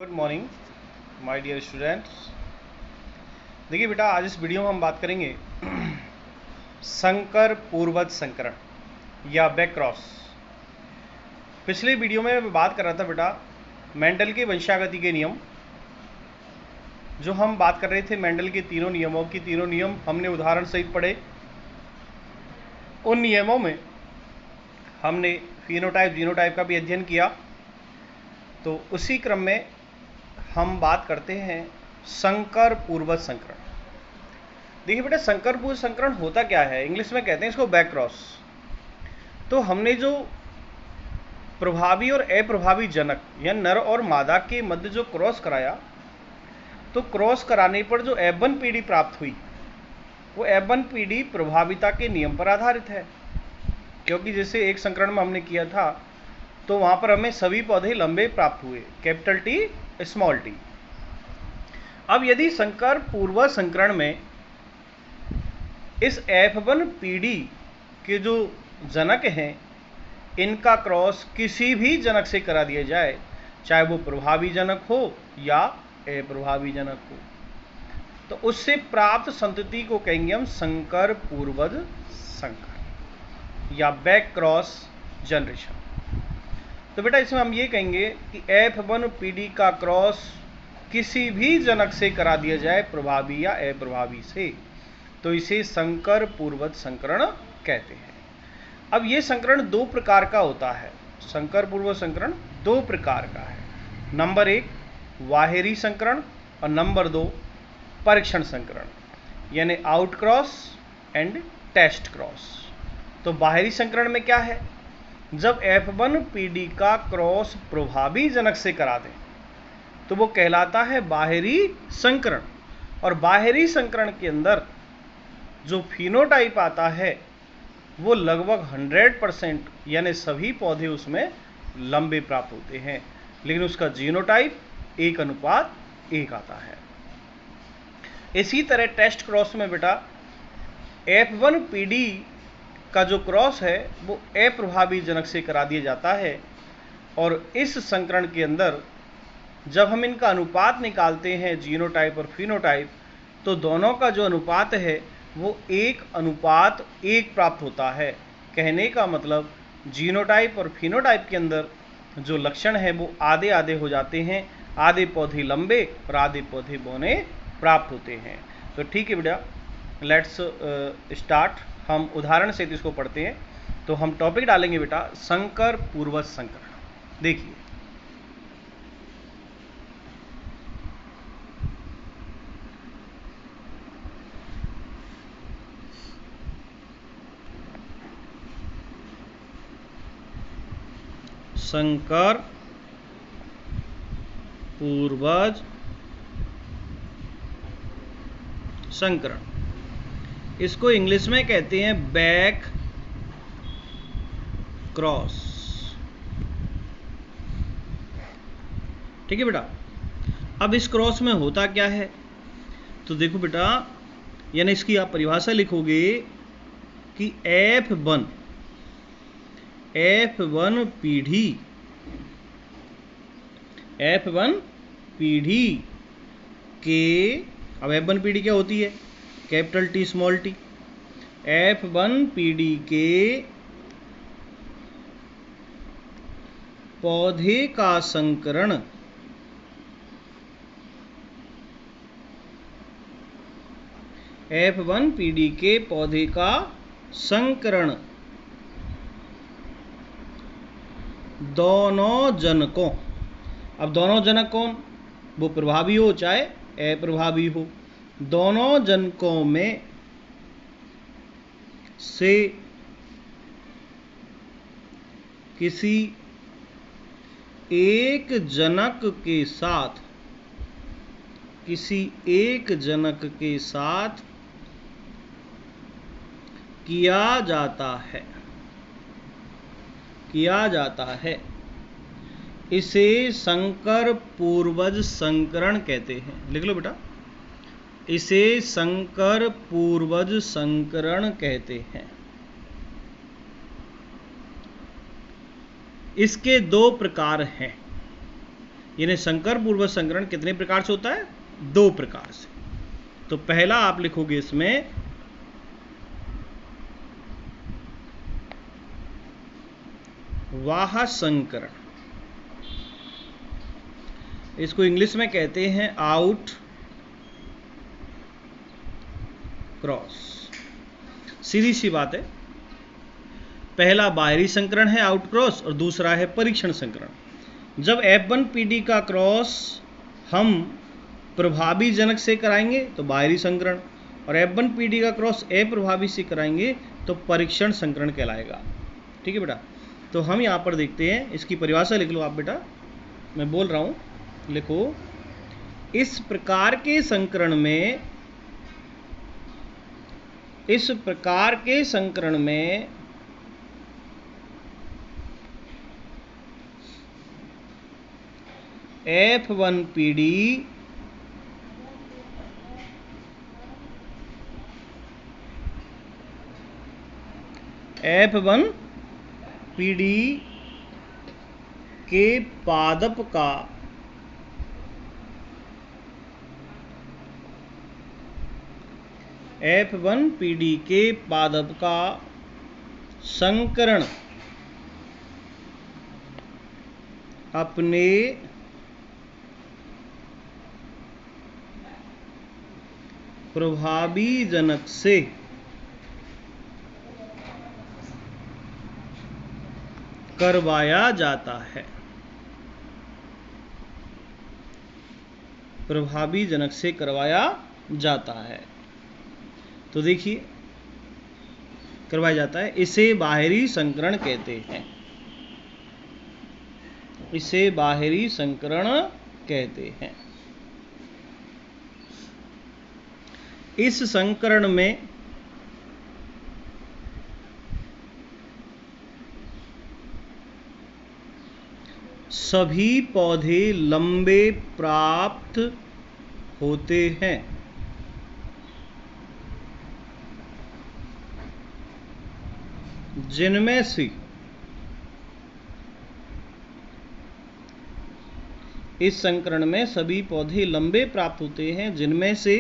Good morning my dear students. देखिए बेटा, आज इस वीडियो में हम बात करेंगे संकर पूर्वज संकरण या बैक क्रॉस। पिछले वीडियो में मैं बात कर रहा था बेटा मेंडल के वंशागति के नियम, जो हम बात कर रहे थे मेंडल के तीनों नियमों की। तीनों नियम हमने उदाहरण सहित पढ़े। उन नियमों में हमने फिनोटाइप जीनोटाइप का भी अध्ययन किया। तो उसी क्रम में हम बात करते हैं संकर पूर्वज संकरण। देखिए बेटा, संकर पूर्वज संकरण होता क्या है, इंग्लिश में कहते हैं इसको बैक क्रॉस। तो हमने जो प्रभावी और अप्रभावी जनक या नर और मादा के मध्य जो क्रॉस कराया, तो क्रॉस कराने पर जो F1 पीढ़ी प्राप्त हुई, वो F1 पीढ़ी प्रभाविता के नियम पर आधारित है। क्योंकि जैसे एक संकरण में हमने किया था, तो वहां पर हमें सभी पौधे लंबे प्राप्त हुए, कैपिटल टी स्मॉल टी। अब यदि संकर पूर्वज संकरण में इस F1 पीढ़ी के जो जनक हैं, इनका क्रॉस किसी भी जनक से करा दिया जाए, चाहे वो प्रभावी जनक हो या अप्रभावी जनक हो, तो उससे प्राप्त संतति को कहेंगे हम संकर पूर्वज संकरण या बैक क्रॉस जनरेशन। तो बेटा, इसमें हम ये कहेंगे कि F1 पीढ़ी का क्रॉस किसी भी जनक से करा दिया जाए, प्रभावी या अप्रभावी से, तो इसे संकर पूर्वज संकरण कहते हैं। अब ये संकरण दो प्रकार का होता है। संकर पूर्वज संकरण दो प्रकार का है। नंबर 1 बाहरी संकरण और नंबर 2 परीक्षण संकरण, यानी out cross and test cross. तो बाहरी संकरण में क्या है, जब F1 पीढ़ी का क्रॉस प्रभावी जनक से करा दें तो वो कहलाता है बाहरी संकरण। और बाहरी संकरण के अंदर जो फिनोटाइप आता है वो लगभग 100%, यानी सभी पौधे उसमें लंबे प्राप्त होते हैं, लेकिन उसका जीनोटाइप 1:1 आता है। इसी तरह टेस्ट क्रॉस में बेटा F1 पीढ़ी का जो क्रॉस है वो अप्रभावी जनक से करा दिया जाता है। और इस संकरण के अंदर जब हम इनका अनुपात निकालते हैं, जीनोटाइप और फिनोटाइप, तो दोनों का जो अनुपात है वो 1:1 प्राप्त होता है। कहने का मतलब जीनोटाइप और फिनोटाइप के अंदर जो लक्षण है वो आधे आधे हो जाते हैं, आधे पौधे लंबे और आधे पौधे बौने प्राप्त होते हैं। तो ठीक है बेटा, लेट्स स्टार्ट। हम उदाहरण से इसको पढ़ते हैं। तो हम टॉपिक डालेंगे बेटा संकर पूर्वज संकरण। देखिए, संकर पूर्वज संकरण, इसको इंग्लिश में कहते हैं बैक क्रॉस। ठीक है बेटा। अब इस क्रॉस में होता क्या है, तो देखो बेटा, यानी इसकी आप परिभाषा लिखोगे कि F1 पीढ़ी के, अब F1 पीढ़ी क्या होती है, capital T small T. F1 पीढ़ी के पौधे का संकरण F1 पीढ़ी के पौधे का संकरण दोनों जनकों, अब दोनों जनक कौन, वो प्रभावी हो चाहे अप्रभावी हो, दोनों जनकों में से किसी एक जनक के साथ किया जाता है, इसे संकर पूर्वज संकरण कहते हैं। लिख लो बेटा, इसे संकर पूर्वज संकरण कहते हैं। इसके दो प्रकार हैं। यानी संकर पूर्वज संकरण कितने प्रकार से होता है? 2 प्रकार से। तो पहला आप लिखोगे इसमें वाह संकरण, इसको इंग्लिश में कहते हैं आउट क्रॉस। सीधी सी बात है, पहला बाहरी संकरण है आउट क्रॉस और दूसरा है परीक्षण संकरण। जब F1PD का क्रॉस हम प्रभावी जनक से कराएंगे तो बाहरी संकरण, और F1PD का क्रॉस अप्रभावी से कराएंगे तो परीक्षण संकरण कहलाएगा। ठीक है बेटा, तो हम यहाँ पर देखते हैं, इसकी परिभाषा लिख लो आप बेटा, मैं बोल रहा हूँ, लिखो। इस प्रकार के संकरण में F1PD के पादप का F1PD के पादप का संकरण अपने प्रभावी जनक से करवाया जाता है। प्रभावी जनक से करवाया जाता है, तो देखिए करवाया जाता है, इसे बाहरी संकरण कहते हैं। इसे बाहरी संकरण कहते हैं। इस संकरण में सभी पौधे लंबे प्राप्त होते हैं। जिनमें से इस संकरण में सभी पौधे लंबे प्राप्त होते हैं, जिनमें से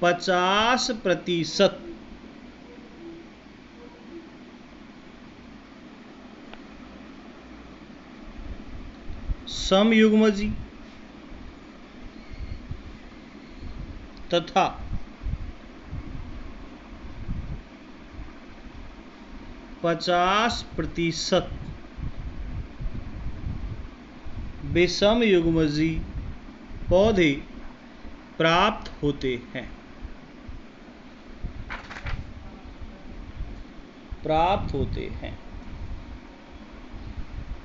50% समयुग्मजी तथा 50% विषमयुग्मजी पौधे प्राप्त होते हैं।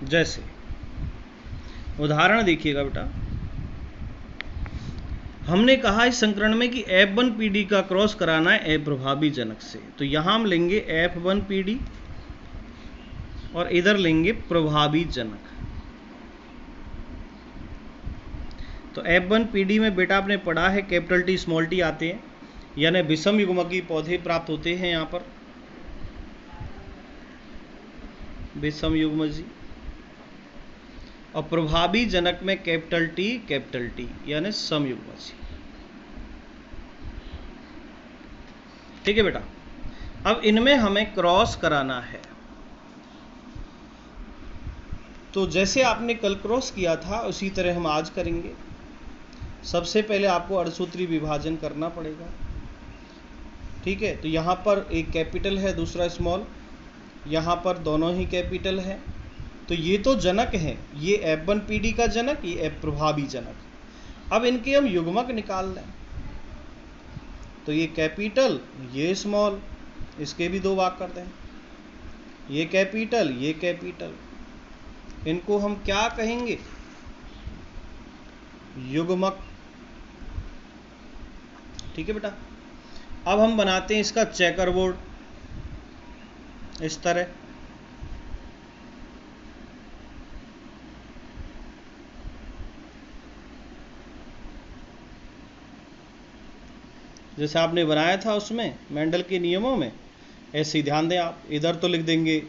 जैसे उदाहरण देखिएगा बेटा, हमने कहा इस संकरण में कि F1PD का क्रॉस कराना है अप्रभावी जनक से, तो यहां हम लेंगे F1PD और इधर लेंगे प्रभावी जनक। तो F1PD में बेटा आपने पढ़ा है कैपिटल T स्मॉल t आते हैं, यानी विषम युग्मकी पौधे प्राप्त होते हैं। यहां पर विषम युग्मजी, और प्रभावी जनक में कैपिटल T यानी समयुग्मजी। ठीक है बेटा, अब इनमें हमें क्रॉस कराना है। तो जैसे आपने कल क्रॉस किया था उसी तरह हम आज करेंगे। सबसे पहले आपको अड़सूत्री विभाजन करना पड़ेगा। ठीक है, तो यहाँ पर एक कैपिटल है, दूसरा स्मॉल, यहाँ पर दोनों ही कैपिटल है। तो ये तो जनक है, ये F1PD का जनक, ये अप्रभावी जनक। अब इनके हम युग्मक निकाल लें, तो ये कैपिटल, ये स्मॉल, इसके भी 2 भाग कर दें, ये कैपिटल, ये कैपिटल, इनको हम क्या कहेंगे? युग्मक। ठीक है बेटा, अब हम बनाते हैं इसका चेकर बोर्ड इस तरह। जैसे आपने बनाया था उसमें मेंडल के नियमों में, ऐसे ही ध्यान दें आप। इधर तो लिख देंगे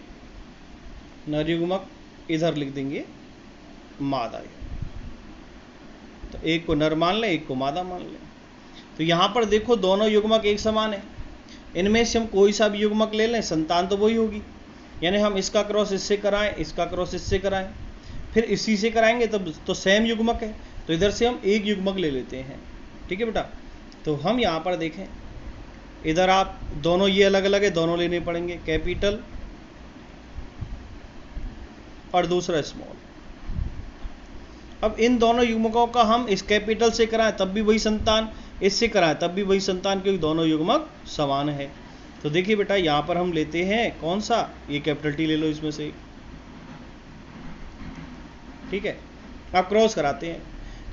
नर युग्मक इधर लिख देंगे मादा। तो एक को नर मान लें, एक को मादा मान लें। तो यहाँ पर देखो दोनों युग्मक एक समान है, इनमें से हम कोई सा भी युग्मक ले लें, संतान तो वही होगी। यानी हम इसका क्रॉस इससे कराएं, इसका क्रॉस इससे कराएं, फिर इसी से कराएंगे तब तो सेम युग्मक है। तो इधर से हम एक युग्मक ले लेते हैं, ठीक है बेटा। तो हम यहाँ पर देखें, इधर आप दोनों ये अलग अलग है, दोनों लेने पड़ेंगे, कैपिटल और दूसरा स्मॉल। अब इन दोनों युग्मकों का हम इस कैपिटल से कराएं तब भी वही संतान, इससे कराएं तब भी वही संतान, क्योंकि दोनों युग्मक समान है। तो देखिए बेटा यहाँ पर हम लेते हैं कौन सा, ये कैपिटल टी ले लो इसमें से, ठीक है। आप क्रॉस कराते हैं,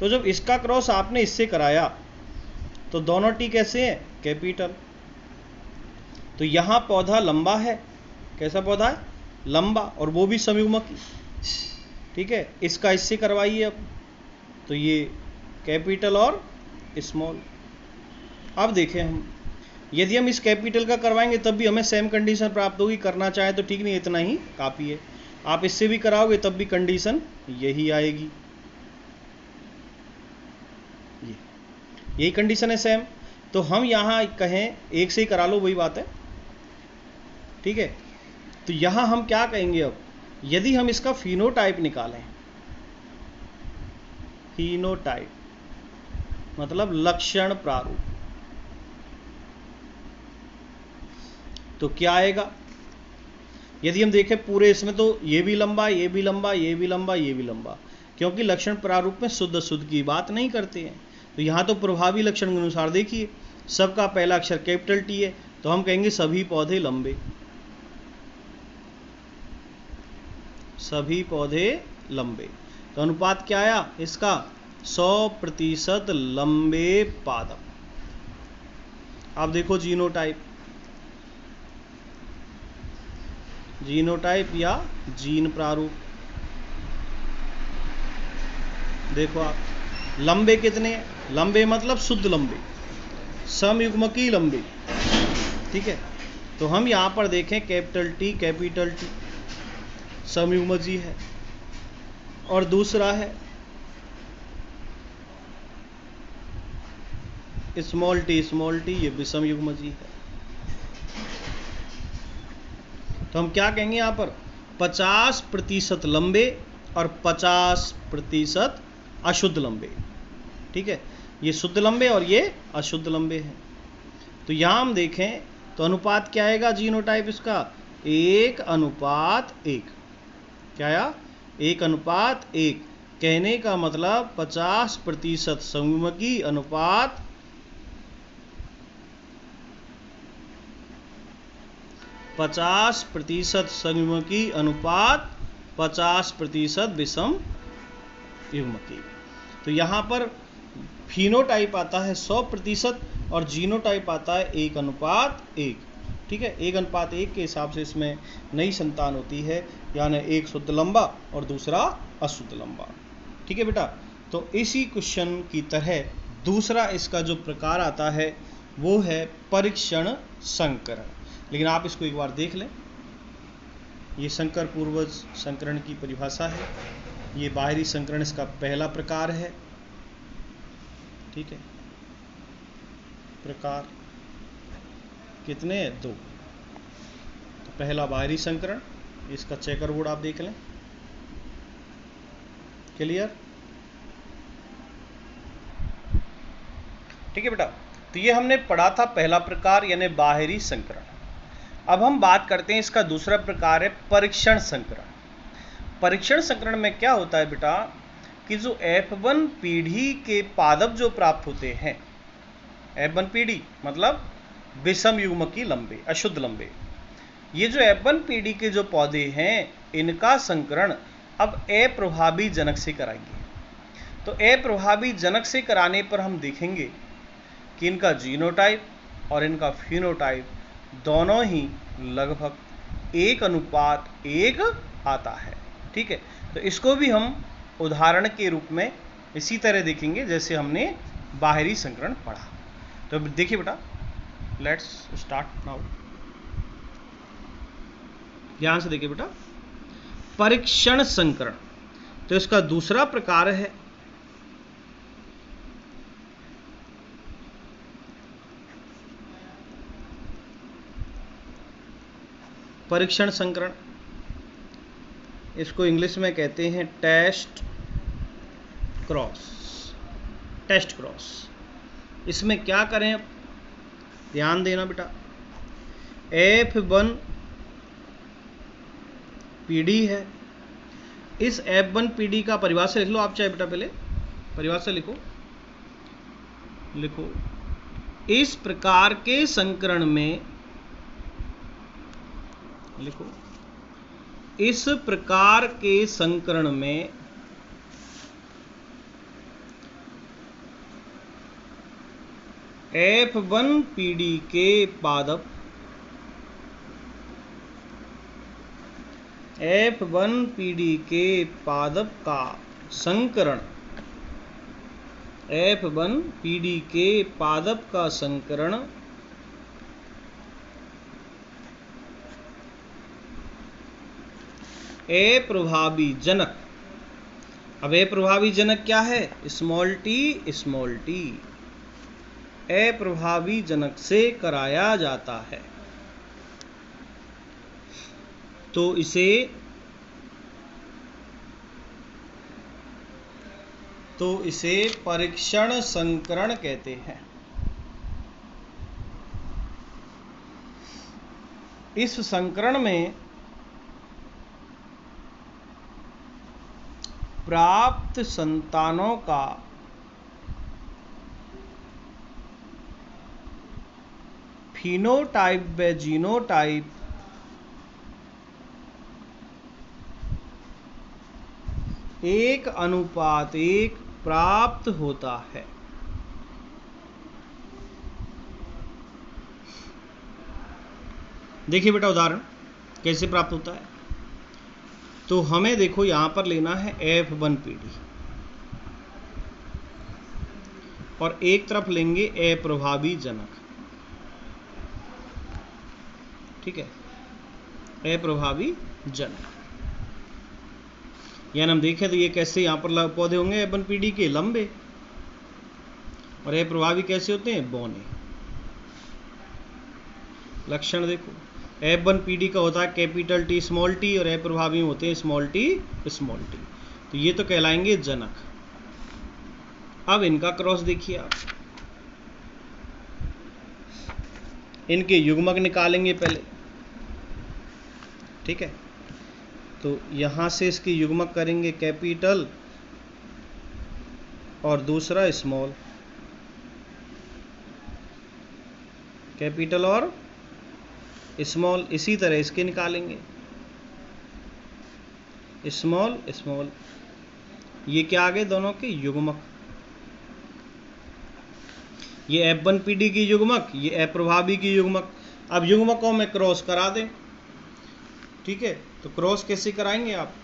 तो जब इसका क्रॉस आपने इससे कराया तो दोनों टी कैसे हैं, कैपिटल। तो यहाँ पौधा लंबा है, कैसा पौधा है, लंबा, और वो भी समयुग्मकी, ठीक है। इसका इससे करवाइए अब, तो ये कैपिटल और स्मॉल। अब देखें हम, यदि हम इस कैपिटल का करवाएंगे तब भी हमें सेम कंडीशन प्राप्त होगी, करना चाहे तो ठीक, नहीं इतना ही काफ़ी है। आप इससे भी कराओगे तब भी कंडीशन यही आएगी, यही कंडीशन है सेम। तो हम यहाँ कहें एक से ही करा लो, वही बात है, ठीक है। तो यहाँ हम क्या कहेंगे अब, यदि हम इसका फिनोटाइप निकालें, फिनोटाइप मतलब लक्षण प्रारूप, तो क्या आएगा। यदि हम देखें पूरे इसमें तो ये भी लंबा, ये भी लंबा, ये भी लंबा, ये भी लंबा, क्योंकि लक्षण प्रारूप में शुद्ध शुद्ध की बात नहीं करते हैं। तो यहाँ तो प्रभावी लक्षण के अनुसार देखिए, सबका पहला अक्षर कैपिटल टी है, तो हम कहेंगे सभी पौधे लंबे, सभी पौधे लंबे। तो अनुपात क्या आया इसका, 100% लंबे पादप। आप देखो जीनोटाइप, जीनोटाइप या जीन प्रारूप, देखो आप लंबे कितने हैं, लंबे मतलब शुद्ध लंबे, समयुग्मकी लंबे, ठीक है। तो हम यहाँ पर देखें कैपिटल टी समयुग्मजी है, और दूसरा है स्मॉल टी ये भी समयुग्मजी है। तो हम क्या कहेंगे यहाँ पर, 50% लंबे और 50% अशुद्ध लंबे, ठीक है। ये शुद्ध लंबे और ये अशुद्ध लंबे हैं। तो यहाँ हम देखें तो अनुपात क्या आएगा जीनोटाइप इसका, 1:1। क्या आया, 1:1। कहने का मतलब 50% समयुग्मकी अनुपात 50% समयुग्मकी अनुपात 50% विषम युग्मकी। तो यहाँ पर फिनोटाइप आता है 100% और जीनोटाइप आता है 1:1, ठीक है। 1:1 के हिसाब से इसमें नई संतान होती है, यानी एक शुद्ध लंबा और दूसरा अशुद्ध लंबा, ठीक है बेटा। तो इसी क्वेश्चन की तरह दूसरा इसका जो प्रकार आता है वो है परीक्षण संकरण। लेकिन आप इसको एक बार देख लें, ये संकर पूर्वज संकरण की परिभाषा है, ये बाहरी संकरण इसका पहला प्रकार है, ठीक है। प्रकार कितने, 2। तो पहला बाहरी संकरण, इसका चेकर बोर्ड आप देख लें, क्लियर, ठीक है बेटा। तो ये हमने पढ़ा था पहला प्रकार यानी बाहरी संकरण। अब हम बात करते हैं इसका दूसरा प्रकार है परीक्षण संकरण। परीक्षण संकरण में क्या होता है बेटा कि जो F1 पीढ़ी के पादप जो प्राप्त होते हैं, F1 पीढ़ी मतलब विषम युग्मकी लंबे, अशुद्ध लंबे, ये जो F1 पीढ़ी के जो पौधे हैं इनका संकरण अब अप्रभावी जनक से कराएंगे। तो अप्रभावी जनक से कराने पर हम देखेंगे कि इनका जीनोटाइप और इनका फिनोटाइप दोनों ही लगभग 1:1 आता है, ठीक है। तो इसको भी हम उदाहरण के रूप में इसी तरह देखेंगे जैसे हमने बाहरी संकरण पढ़ा। तो देखिए बेटा, लेट्स स्टार्ट नाउ। ध्यान से देखिए बेटा, परीक्षण संकरण। तो इसका दूसरा प्रकार है परीक्षण संकरण। इसको इंग्लिश में कहते हैं टेस्ट क्रॉस। Test cross. इसमें क्या करें, ध्यान देना बेटा। F1 PD है। इस F1 PD का परिभाषा लिख लो आप, चाहे बेटा पहले परिभाषा लिखो। इस प्रकार के संकरण में, लिखो, इस प्रकार के संकरण में F1 PD के पादप F1 PD के पादप का संकरण, F1 PD के पादप का संकरण अप्रभावी जनक। अब अप्रभावी जनक क्या है? Small T small T. अप्रभावी जनक से कराया जाता है। तो इसे परीक्षण संकरण कहते हैं। इस संकरण में प्राप्त संतानों का फिनोटाइप व जीनोटाइप एक अनुपात एक प्राप्त होता है। देखिए बेटा उदाहरण कैसे प्राप्त होता है। तो हमें देखो यहां पर लेना है F1 PD और एक तरफ लेंगे अप्रभावी जनक। ठीक है, अप्रभावी जनक। यानी हम देखें तो ये कैसे यहां पर पौधे होंगे F1 PD के लंबे, और अप्रभावी कैसे होते हैं? बौने। लक्षण देखो, F1 PD का होता है कैपिटल T स्मॉल टी और अप्रभावी होते हैं स्मॉल टी स्मॉल टी। तो ये तो कहलाएंगे जनक। अब इनका क्रॉस देखिए आप, इनके युग्मक निकालेंगे पहले। ठीक है, तो यहां से इसके युग्मक करेंगे कैपिटल और दूसरा स्मॉल, कैपिटल और स्मॉल। इसी तरह इसके निकालेंगे स्मॉल स्मॉल। ये क्या आ गए? दोनों के युग्मक। ये F1 PD की युग्मक, ये अप्रभावी की युग्मक। अब युग्मकों में क्रॉस करा दें। ठीक है, तो क्रॉस कैसे कराएंगे आप?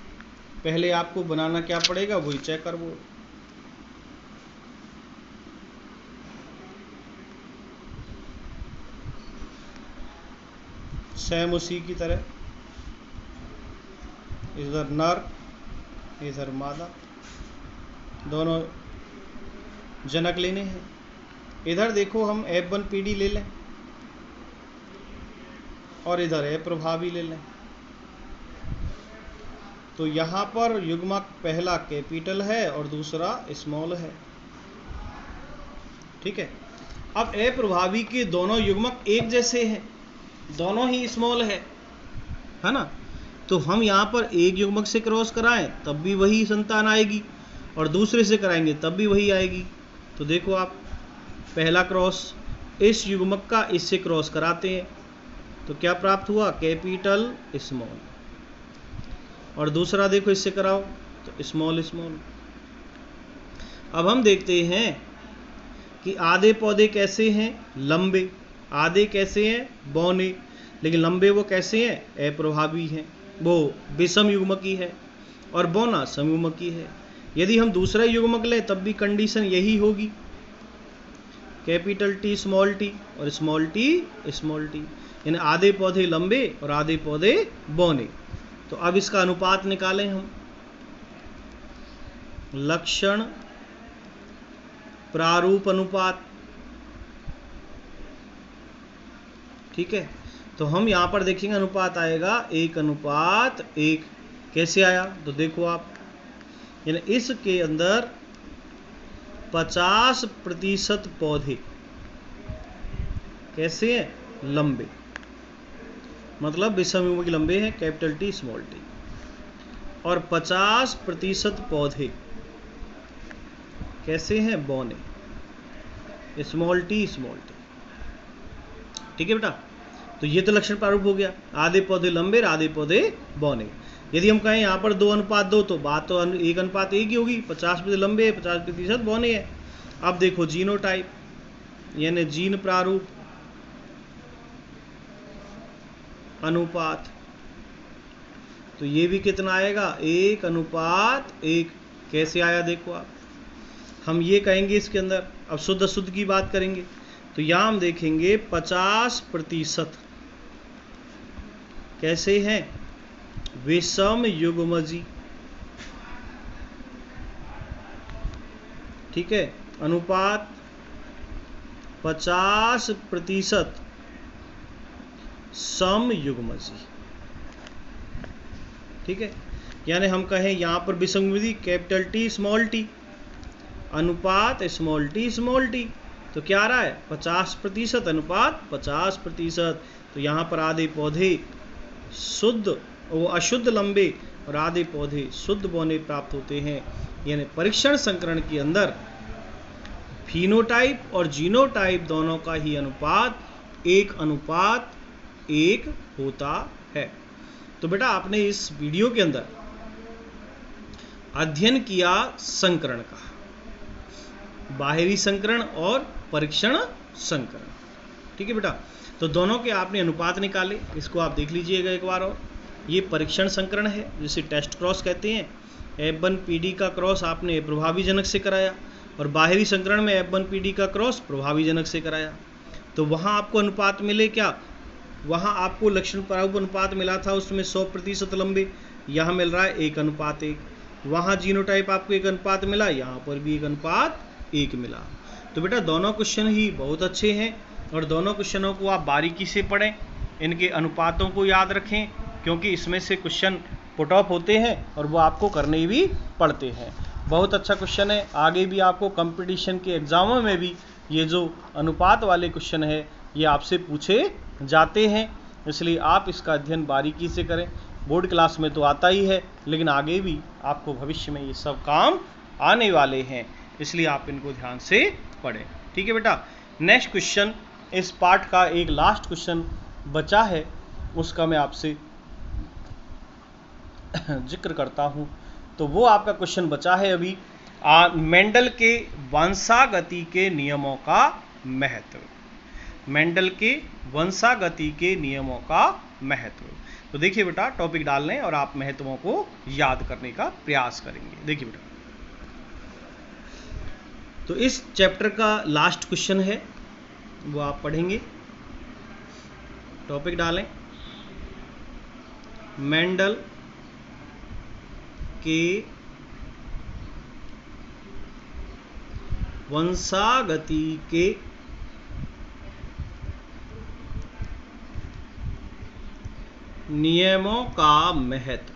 पहले आपको बनाना क्या पड़ेगा? वही चेकर बोर्ड। सेम उसी की तरह, इधर नर इधर मादा, दोनों जनक लेने हैं। इधर देखो हम F1 PD ले लें और इधर अप्रभावी ले लें। तो यहां पर युग्मक पहला कैपिटल है और दूसरा स्मॉल है। ठीक है, अब अप्रभावी के दोनों युग्मक एक जैसे हैं, दोनों ही स्मॉल है ना। तो हम यहां पर एक युग्मक से क्रॉस कराएं तब भी वही संतान आएगी, और दूसरे से कराएंगे तब भी वही आएगी। तो देखो आप, पहला क्रॉस इस युग्मक का इससे क्रॉस कराते हैं तो क्या प्राप्त हुआ? Capital small. और दूसरा देखो इससे कराओ तो स्मॉल स्मॉल। अब हम देखते हैं कि आधे पौधे कैसे हैं? लंबे। आधे कैसे हैं? बौने। लेकिन लंबे वो कैसे हैं? अप्रभावी हैं, वो विषम युग्मकी है, और बौना समयुग्मकी है। यदि हम दूसरा युग्मक लें तब भी कंडीशन यही होगी, कैपिटल T स्मॉल टी और स्मॉल टी स्मॉल टी। यानी आधे पौधे लंबे और आधे पौधे बौने। तो अब इसका अनुपात निकालें हम। लक्षण प्रारूप अनुपात, ठीक है। तो हम यहां पर देखेंगे अनुपात आएगा 1:1। कैसे आया तो देखो आप, यानी इसके अंदर 50% पौधे कैसे हैं, लंबे, मतलब विषम युग्मक लंबे हैं, कैपिटल टी स्मॉल टी, और 50% पौधे कैसे हैं, बौने, स्मॉल टी स्मॉल टी, ठीक है बेटा। तो ये तो लक्षण प्रारूप हो गया, आधे पौधे लंबे और आधे पौधे बौने। यदि हम कहें यहाँ पर 2:2 तो बात तो 1:1 ही होगी, 50% लंबे 50% बौने हैं। अब देखो जीनोटाइप यानी जीन प्रारूप अनुपात, तो ये भी कितना आएगा, 1:1। कैसे आया देखो आप, हम ये कहेंगे इसके अंदर, अब शुद्ध अशुद्ध की बात करेंगे तो यहां हम देखेंगे 50% कैसे हैं, विषम युग्मजी, ठीक है। अनुपात 50% सम युग्मजी, ठीक है। यानी हम कहें यहां पर विषम युग्मजी कैपिटल टी स्मॉल टी, अनुपात स्मॉल टी, तो क्या आ रहा है 50% अनुपात 50%। तो यहाँ पर आधे पौधे शुद्ध वो अशुद्ध लंबे और आधे पौधे शुद्ध बौने प्राप्त होते हैं। यानी परीक्षण संकरण के अंदर फिनोटाइप और जीनोटाइप दोनों का ही अनुपात 1:1 होता है। तो बेटा आपने इस वीडियो के अंदर अध्ययन किया संकरण का, बाहरी संकरण और परीक्षण संकरण, ठीक है बेटा। तो दोनों के आपने अनुपात निकाले, इसको आप देख लीजिएगा एक बार और। ये परीक्षण संकरण है जिसे टेस्ट क्रॉस कहते हैं। F1PD का क्रॉस आपने प्रभावी जनक से कराया और बाहरी संकरण में F1PD का क्रॉस प्रभावी जनक से कराया। तो वहाँ आपको अनुपात मिले क्या, वहाँ आपको लक्षण प्रारूप अनुपात मिला था, उसमें 100% लंबे, यहाँ मिल रहा है 1:1। वहाँ जीनोटाइप आपको 1:1 मिला, यहाँ पर भी 1:1 मिला। तो बेटा दोनों क्वेश्चन ही बहुत अच्छे हैं और दोनों क्वेश्चनों को आप बारीकी से पढ़ें, इनके अनुपातों को याद रखें, क्योंकि इसमें से क्वेश्चन पुट ऑफ होते हैं और वो आपको करने भी पड़ते हैं। बहुत अच्छा क्वेश्चन है, आगे भी आपको कंपटीशन के एग्जामों में भी ये जो अनुपात वाले क्वेश्चन है ये आपसे पूछे जाते हैं, इसलिए आप इसका अध्ययन बारीकी से करें। बोर्ड क्लास में तो आता ही है, लेकिन आगे भी आपको भविष्य में ये सब काम आने वाले हैं, इसलिए आप इनको ध्यान से पढ़ें, ठीक है बेटा। नेक्स्ट क्वेश्चन, इस पार्ट का एक लास्ट क्वेश्चन बचा है, उसका मैं आपसे जिक्र करता हूं। तो वो आपका क्वेश्चन बचा है अभी, मेंडल के वंशागति के नियमों का महत्व। मेंडल के वंशागति के नियमों का महत्व। तो देखिए बेटा, टॉपिक डाल लें और आप महत्वों को याद करने का प्रयास करेंगे। देखिए बेटा, तो इस चैप्टर का लास्ट क्वेश्चन है, वो आप पढ़ेंगे। टॉपिक डालें, मेंडल के वंशागति के नियमों का महत्व।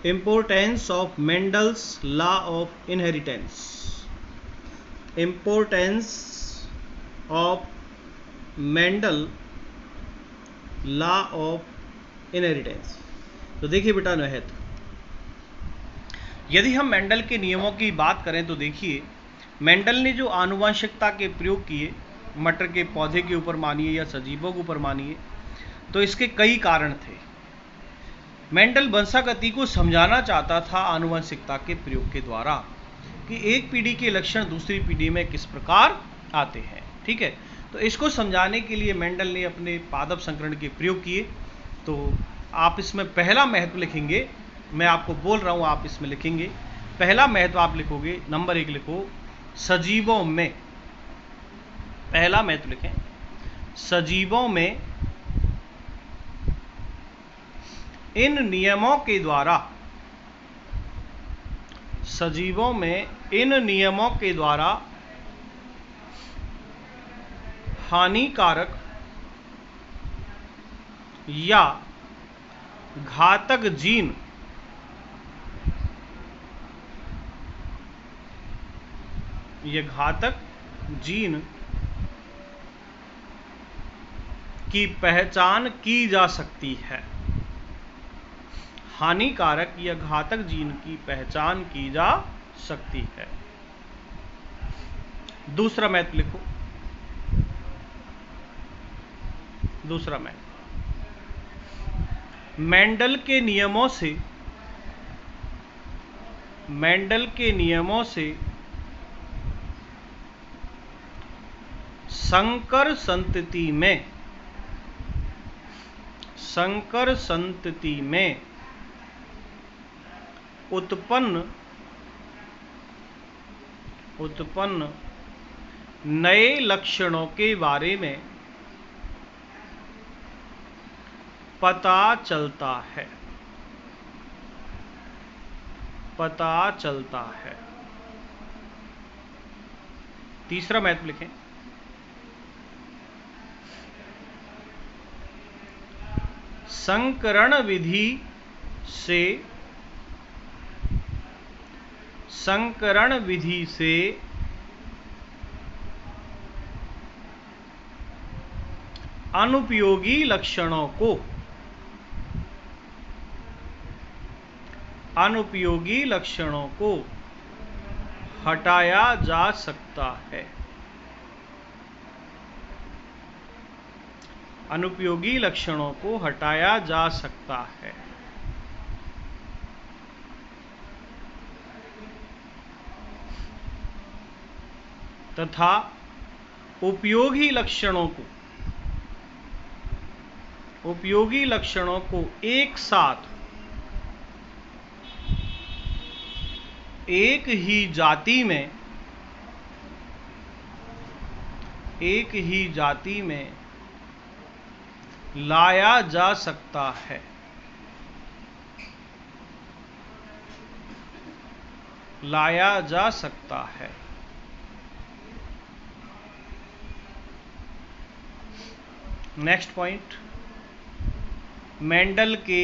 Importance of Mendel's law of inheritance. Importance of Mendel law of inheritance. तो देखिए बेटा महत्व, यदि हम मेंडल के नियमों की बात करें तो देखिए, मेंडल ने जो आनुवंशिकता के प्रयोग किए, मटर के पौधे के ऊपर मानिए या सजीवों के ऊपर मानिए, तो इसके कई कारण थे। मेंडल वंशागति को समझाना चाहता था आनुवंशिकता के प्रयोग के द्वारा, कि एक पीढ़ी के लक्षण दूसरी पीढ़ी में किस प्रकार आते हैं, ठीक है। तो इसको समझाने के लिए मेंडल ने अपने पादप संकरण के प्रयोग किए। तो आप इसमें पहला महत्व लिखेंगे, मैं आपको बोल रहा हूं, आप इसमें लिखेंगे। पहला महत्व आप लिखोगे, नंबर 1 लिखो, सजीवों में। पहला महत्व लिखें, सजीवों में इन नियमों के द्वारा हानिकारक या घातक जीन की पहचान की जा सकती है। हानिकारक या घातक जीन की पहचान की जा सकती है। दूसरा मैथ लिखो। दूसरा मैथ, मेंडल के नियमों से संकर संतति में उत्पन्न नए लक्षणों के बारे में पता चलता है। तीसरा मैथ लिखें। संकरण विधि से अनुपयोगी लक्षणों को हटाया जा सकता है। अनुपयोगी लक्षणों को हटाया जा सकता है। तथा उपयोगी लक्षणों को एक साथ एक ही जाति में लाया जा सकता है। नेक्स्ट पॉइंट, मेंडल के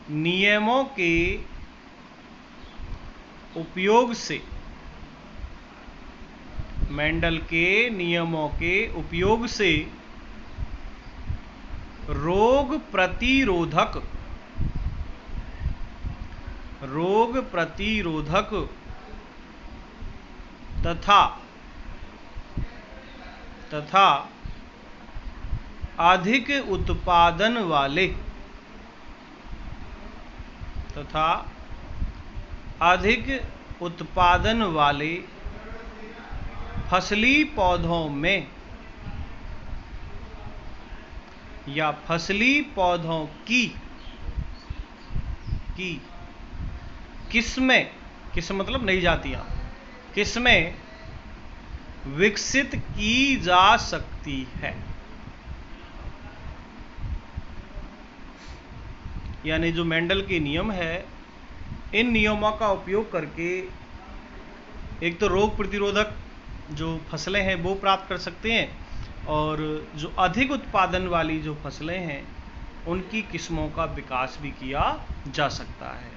नियमों के उपयोग से रोग प्रतिरोधक तथा अधिक उत्पादन वाले फसली पौधों में या फसली पौधों की किस्में मतलब नई जातियां, किस्में विकसित की जा सकती है। यानी जो मेंडल के नियम है, इन नियमों का उपयोग करके एक तो रोग प्रतिरोधक जो फसलें हैं वो प्राप्त कर सकते हैं, और जो अधिक उत्पादन वाली जो फसलें हैं उनकी किस्मों का विकास भी किया जा सकता है।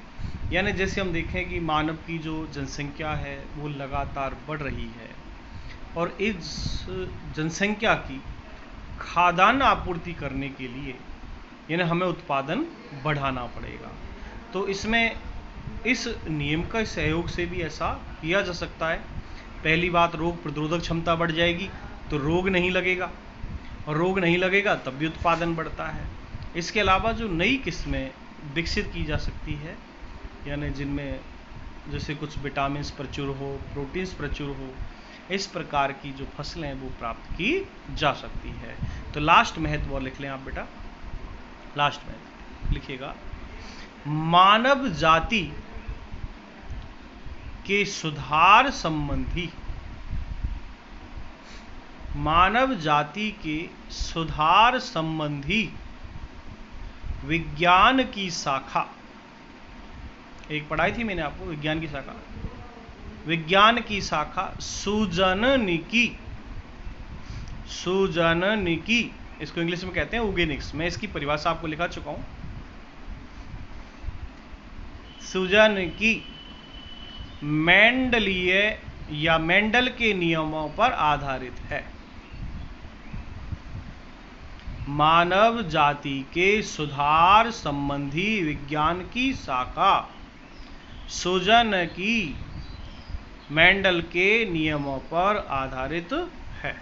यानी जैसे हम देखें कि मानव की जो जनसंख्या है वो लगातार बढ़ रही है, और इस जनसंख्या की खाद्यान्न आपूर्ति करने के लिए यानी हमें उत्पादन बढ़ाना पड़ेगा। तो इसमें इस नियम का सहयोग से भी ऐसा किया जा सकता है। पहली बात, रोग प्रतिरोधक क्षमता बढ़ जाएगी तो रोग नहीं लगेगा, और रोग नहीं लगेगा तब भी उत्पादन बढ़ता है। इसके अलावा जो नई किस्में विकसित की जा सकती है, यानी जिनमें जैसे कुछ विटामिन्स प्रचुर हो, प्रोटीन्स प्रचुर हो, इस प्रकार की जो फसलें वो प्राप्त की जा सकती है। तो लास्ट महत्व वो लिख लें आप बेटा। लास्ट महत्व लिखिएगा, मानव जाति के सुधार संबंधी मानव जाति के सुधार संबंधी विज्ञान की शाखा, एक पढ़ाई थी मैंने आपको विज्ञान की शाखा, विज्ञान की शाखा सुजननिकी, सुजननिकी इसको इंग्लिश में कहते हैं यूगेनिक्स। मैं इसकी परिभाषा आपको लिखा चुका हूं। सुजननिकी मेंडलीय या मेंडल के नियमों पर आधारित है। मानव जाति के सुधार संबंधी विज्ञान की शाखा सुजननिकी मेंडल के नियमों पर आधारित है।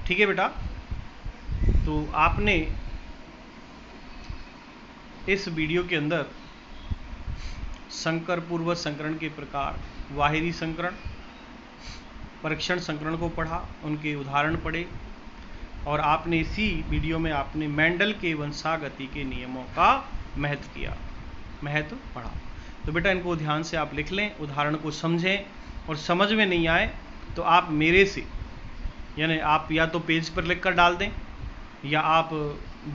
ठीक है बेटा, तो आपने इस वीडियो के अंदर संकर पूर्वज संकरण के प्रकार, वाहिरी संकरण, परीक्षण संकरण को पढ़ा, उनके उदाहरण पढ़े, और आपने इसी वीडियो में आपने मेंडल के वंशागति के नियमों का महत्व पढ़ा। तो बेटा इनको ध्यान से आप लिख लें, उदाहरण को समझें, और समझ में नहीं आए तो आप मेरे से, यानी आप या तो पेज पर लिख कर डाल दें या आप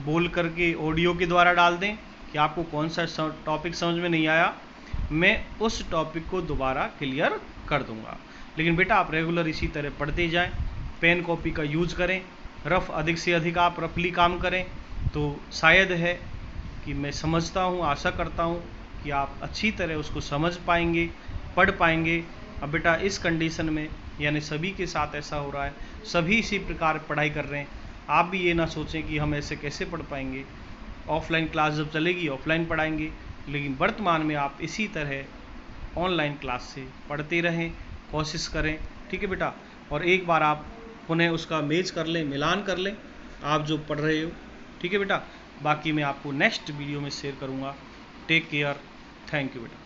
बोल करके ऑडियो के द्वारा डाल दें कि आपको कौन सा टॉपिक समझ में नहीं आया, मैं उस टॉपिक को दोबारा क्लियर कर दूंगा। लेकिन बेटा आप रेगुलर इसी तरह पढ़ते जाएं, पेन कॉपी का यूज करें, रफ अधिक से अधिक आप रफली काम करें, तो शायद है कि मैं समझता हूँ, आशा करता हूँ कि आप अच्छी तरह उसको समझ पाएंगे, पढ़ पाएंगे। अब बेटा इस कंडीशन में यानी सभी के साथ ऐसा हो रहा है, सभी इसी प्रकार पढ़ाई कर रहे हैं, आप भी ये ना सोचें कि हम ऐसे कैसे पढ़ पाएंगे, ऑफलाइन क्लास जब चलेगी ऑफलाइन पढ़ाएंगे, लेकिन वर्तमान में आप इसी तरह ऑनलाइन क्लास से पढ़ते रहें, कोशिश करें। ठीक है बेटा, और एक बार आप पुनः उसका मैच कर लें, मिलान कर लें आप जो पढ़ रहे हो। ठीक है बेटा, बाकी मैं आपको नेक्स्ट वीडियो में शेयर करूँगा। टेक केयर, थैंक यू बेटा।